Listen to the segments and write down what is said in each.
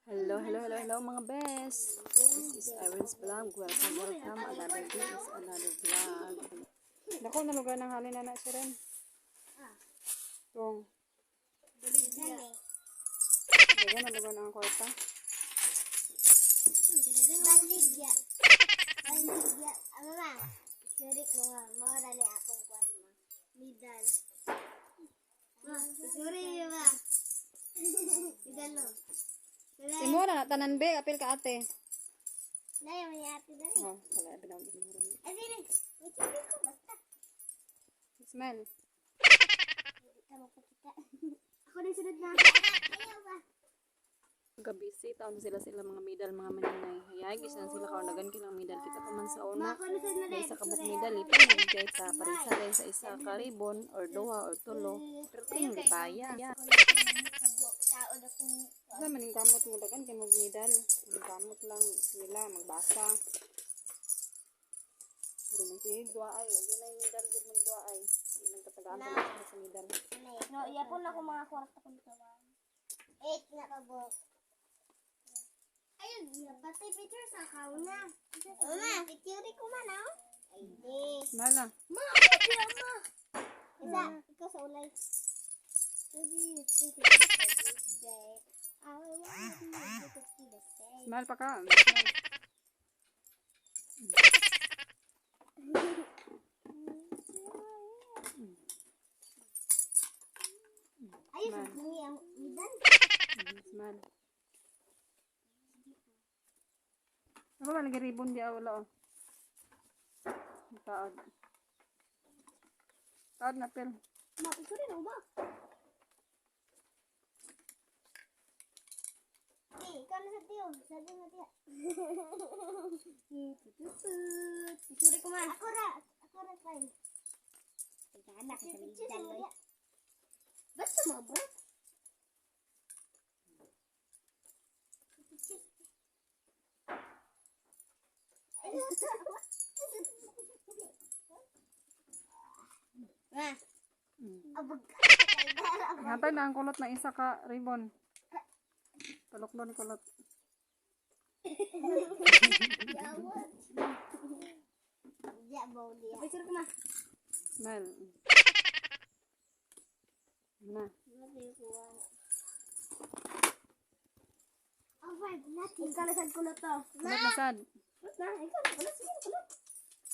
Hello mga best. This is Iron's vlog. Welcome. Another day is another vlog. Dako na lugar ng halin na siya rin. Tong. Dagan na lugar ng kwarta. Baligya. Ano na? Siri ko nga. Mawala ni akong kwarta. Midal. Siri ba? Midal no? Imo na tanan be apil ka ate. Nay, may ate na rin. Oh, wala binang binuro. Ay, siri. May siri ko basta. Smell. Hindi ka makakita. Ako na sunod na. Ayaw ba? Gabisi taon sila mga medal mga maninay. Hayay gis na sila kaunagan kilang medal kita pa man sa una. Ako na sunod na May rin. isa kabuk medal ipan nagigay sa parisa rin sa isa ka ribbon or duha or tulo. Pero tingin kaya. Tao na kung Sa maning kamot mo dagan kay mag medal. Ang kamot lang sila magbasa. Pero man si dua ay wala na yung medal gid man dua ay. Di nang katagaan sa medal. no, yapon ako mga kwarta ko nito. 8 na ka bo. Ayun, pati picture sa kauna. Una, picture ko man ah. Ay, this. Smell na. Ma, ako siya ma. Isa, ikaw sa ulay. Smell pa ka. Smell. Ayun, may ang idan. Smell. Ako ba lagi ribbon di wala oh. Taod. Taod na pil. Ma, picture rin ba? Ikaw na sa tiyo. Sabi mo tiyo. Picture ko man. Ako ra fine. Anak ka sa lidan mo. Basta mo bro. Ma, abog ka. Hantay na ang kulot na isa ka ribbon. Talok doon ni kulot. Yawat. Ya, bau dia. Picture ko ma. Smell. Na. Oh, five, natin. Ikaw na sad kulot to. Kulot na sad. Na, ikaw na kulot.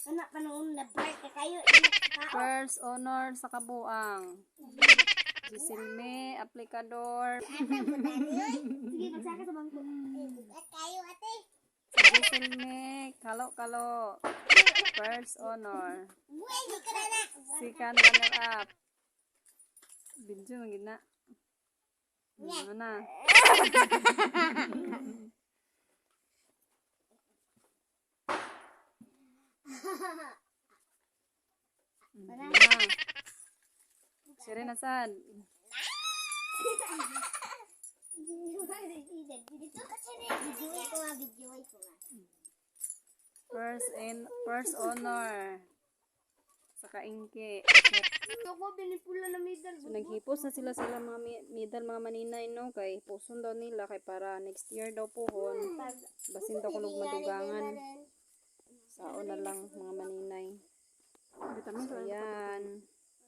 Anak pa nung na-break ka kayo. First honor sa kabuang. Gisilme, aplikador. Sige, magsaka sa bangko. Kayo, ate. Gisilme, kalo-kalo. First honor. Buhay, di ka na na. Second runner up. Video mo gina. Ano na? Ano na? Sire na sad. First honor sa kaingke. Ako, binipula na medal. So, naghipos na sila mga medal mga maninay no kay puson daw nila kay para next year daw pohon. Basin daw kunog madugangan. Sao na lang mga maninay. So, ayan.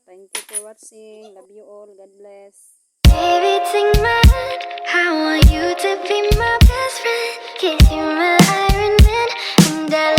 Thank you for watching. Love you all. God bless. Baby, take my hand. I want you to be my best friend. 'Cause you're my Iron Man, and I